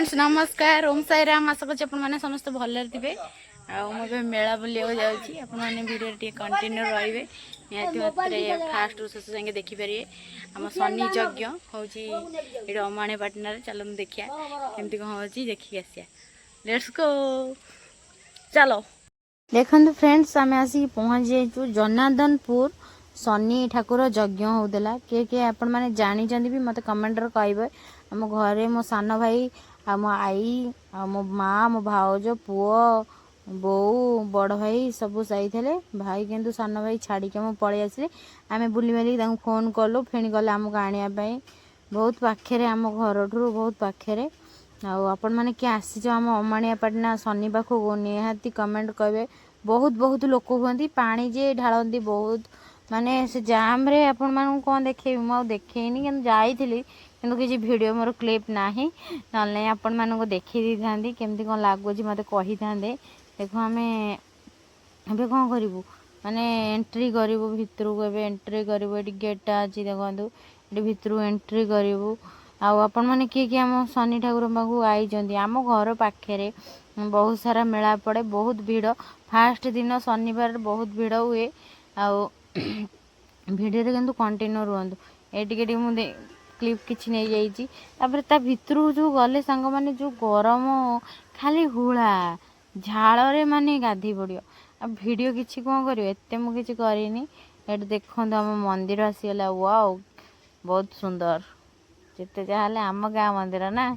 Friends नमस्कार ओम साई राम आशा कर मैंने समस्त भले थे मुझे मेला बुलाक जाऊँगी आपने भिडियो कंटिन्यू रे निहती फास्ट शेष जाए देखिपारे आम शनि यज्ञ हूँ अमाणी पाटना चलो देखिया केमती कौन हो देखिक आसिया लेट्स गो चलो देखो फ्रेंड्स आम आसिक पहुँच जाइए जनार्दनपुर शनि ठाकुर यज्ञ होता किए किए आपण मैंने जानते भी मत कमेंट कहे आम घरे मो सान भाई आ मो आई आ मो माँ मो भाउज पुओ बो बड़ भाई सब जाइए भाई किंतु सान भाई छाड़ी के पलि आसिले आम बुली बाली फोन कलु फेणी गले आमको आने बहुत पाखे आम घर ठूँ बहुत पाखे आपण मैंने किए आसीच आम अमाणिया पाटना शनि पाखक निहाती कमेंट कहे बहुत बहुत लोक हुई पानी जे ढालती बहुत माने से जाम रे आपण मानू कौन देखे मुझे देखनी कि जाइली कि किसी वीडियो मोर क्लिप ना ना आपण मानू देखी दी था केमती कौन लगुच मत कही था देखो आम ए कौन करूँ माने एंट्री करूँ भितर को एंट्री करूँ ये गेटा अच्छी देखो ये भितर एंट्री करूँ आपण मैंने किए कि आम शनि ठाकुर पाखु आई आम घर पाखे बहुत सारा मेला पड़े बहुत भीड़ फास्ट दिन शनिवार बहुत भीड़ हुए आउ भिडियो किंतु कंटिन्यू रुहतु ये मुझे क्लिप किसी नहीं जाइए ता भितर जो गले सांग माने जो गरम खाली हुला झाड़े माने गाधी पड़ो आ भिडियो किसी कौन कर एत मुझे करनी ये देखो आम मंदिर आसीगला वाओ बहुत सुंदर जिते जहाँ आम गाँ मंदिर ना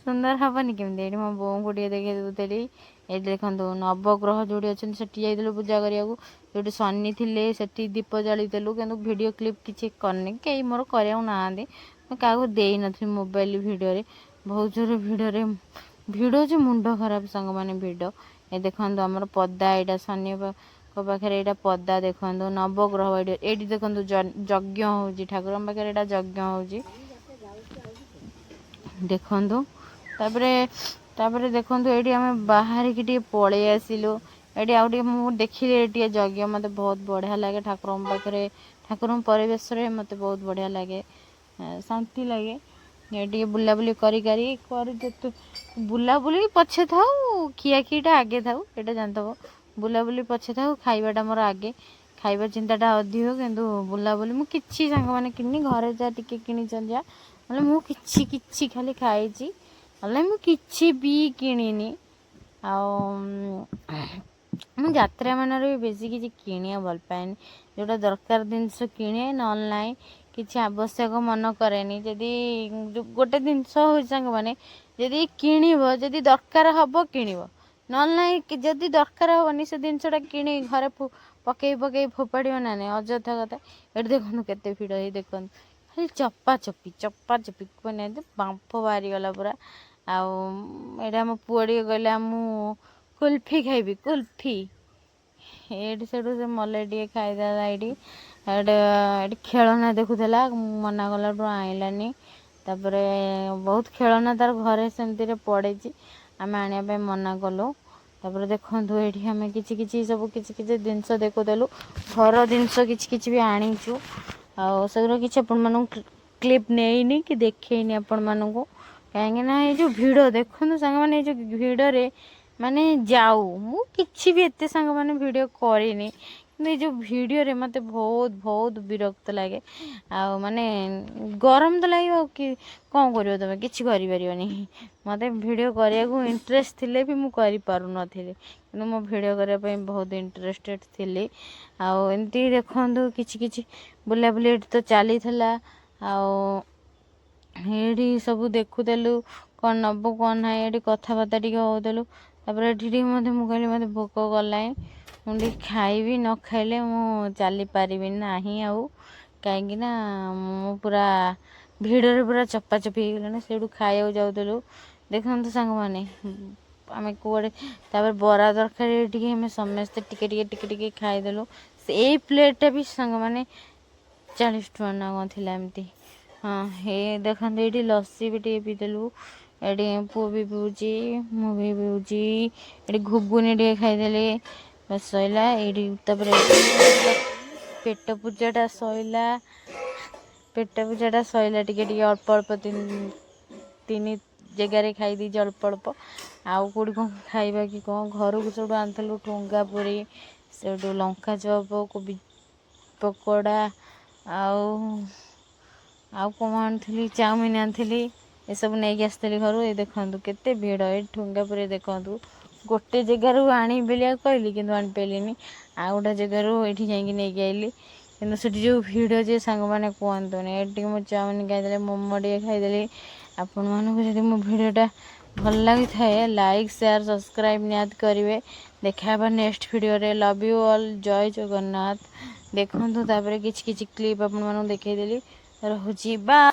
सुंदर हेनी केमी मो बोऊ को देखे दूसरी ये देखो नवग्रह जो अच्छा से जाइलु पूजा करने जो शनि थे से दीप जादेलु कि वीडियो क्लिप किसी करनी कई मोर करना क्या दे नी मोबाइल भिडियो बहुत जोर भिड़ जो मुंड खराब सांग मैंने भिड़ ये देखो आमर पदा यहाँ शनि पाखे यहाँ पदा देखो नवग्रह ये देखो यज्ञ हो ठाकुर पाखे यहाँ यज्ञ हो देखु तापर देखो ये आम बाहर की पलि आसिलु ये आउ देखिले ये यज्ञ मत बहुत बढ़िया लगे ठाकुर पाखे ठाकुर परिवेश मत बहुत बढ़िया लगे शांति लगे ये बुलाबुली कर बुलाबुली पछे था खिया खीटा आगे था ये जानते बुलाबुली पछे था खाइबाटा मोर आगे खाइबा चिंताटा अधिक किंतु बुलाबुली मुझे सांग मैंने कि घरे जा टिके कि जा मतलब मुझे खाली खाई मुझे भी किनी मुझे यात्रा मान भी बेसी किसी किणा भल पाए जोटा दरकार जिनस किणे ना किसी आवश्यक मन कै जदि गोटे जिनस हो सांग मैंने जदि किणव जदि दरकार हम किणव ना जदि दरकार हेनी से जिनसा कि घरे पकई पकई फोपाड़ ना नहीं अଯଥା कथा ये देखो केते भिड़ है देखो खाली चपा चपी मैंने बांफ बाहरी गला पूरा आईटा मो पुआ कहला मु कुल्फी खाइबी कुल्फी ये से मले टे खाईदेला ये खेलना देखुला मना कला आईलानी तापर बहुत खेलना तार घरे सेमती पड़े आम आने मना कलु तापर देखो ये आम कि सब किसी जिनस देखुदेलु घर जिनस कि भी आनीचु आगुरा कि क्लिप नहीं कि देखेनी आपण मानू कहीं जो भिड़ देखो सांग मैंने जो भिड़े माने जाऊ मु किछि भी एते सांग मैंने वीडियो करनी कि जो वीडियो रे मते बहुत बहुत विरक्त लगे आ माने गरम तो लगे कि कौन कर तुम कि मत भिडियो करने इंटरेस्ट थिले भी मु करि पारु नथिले कि मो भिडियो करने बहुत इंटरेस्टेड थी आमती देखु कि बुलाबुली तो चली ये सब देखुदेलु कौन नबु कौन ना ये कथबार्ता टी होदेलु ये मुझे मत भोक गला मुझे खाइबी न खाइले मु चली पारिबी नाही आउ कहीं मु पूरा भिड़े पूरा चपाचपी हो गला खाया जाऊलु देखो सांग मैंने आम कौड़े तापर बरा तरकारी समस्ते टिके खाईदेलु से प्लेटा भी सांग मैंने 40 टଙ୍କା ना कौन थी एमती हाँ ये देखते ये लस्सी भी टे पीदेलु ये पुओ भी पीऊँची मु भी पीऊँची ये घुगुनी टे खाईदे बस सैला ये पेट पूजाटा सैला टे अल्प अल्प 3 ଜାଗାରେ ଖାଇଦେଇଛି ଅଳ୍ପ ଅଳ୍ପ। ଆଉ କେଉଁଠି କ'ଣ ଖାଇବା କି କ'ଣ ଘରକୁ ସବୁଠୁ ଆଣିଥିଲୁ ଠୁଙ୍ଗା ପୁରୀ, ସେଠୁ ଲଙ୍କା ଚପ, କୋବି ପକୋଡ଼ା, ଆଉ କ'ଣ ଆଣିଥିଲି, ଚାଉମିନ ଆଣିଥିଲି, ଏସବୁ ନେଇକି ଆସିଥିଲି ଘରୁ। ଏ ଦେଖନ୍ତୁ କେତେ ଭିଡ଼ ଏ ଠୁଙ୍ଗା ପୁରୀ ଦେଖନ୍ତୁ। ଗୋଟେ ଜାଗାରୁ ଆଣିବି ବୋଲି କହିଲି କିନ୍ତୁ ଆଣିପାରିଲିନି। ଆଉ ଗୋଟେ ଜାଗାରୁ ଏଇଠି ଯାଇକି ନେଇକି ଆଇଲି। କିନ୍ତୁ ସେଠି ଯେଉଁ ଭିଡ଼ ଯେ ସାଙ୍ଗମାନେ କୁହନ୍ତୁନି। ଏଠି ଟିକେ ମୁଁ ଚାଉମିନ ଖାଇଦେଲି, ମୋମୋ ଟିକେ ଖାଇଦେଲି। ଆପଣମାନଙ୍କୁ ଯଦି ମୋ ଭିଡ଼ିଓଟା ଭଲ ଲାଗିଥାଏ ଲାଇକ୍ ସେୟାର ସବସ୍କ୍ରାଇବ୍ ନିହାତି କରିବେ। ଦେଖା ହେବା ନେକ୍ସଟ ଭିଡ଼ିଓରେ। Love you all. ଜୟ ଜଗନ୍ନାଥ। ଦେଖନ୍ତୁ ତାପରେ କିଛି କିଛି କ୍ଲିପ୍ ଆପଣମାନଙ୍କୁ ଦେଖେଇଦେଲି। ରହୁଛି ବାଏ।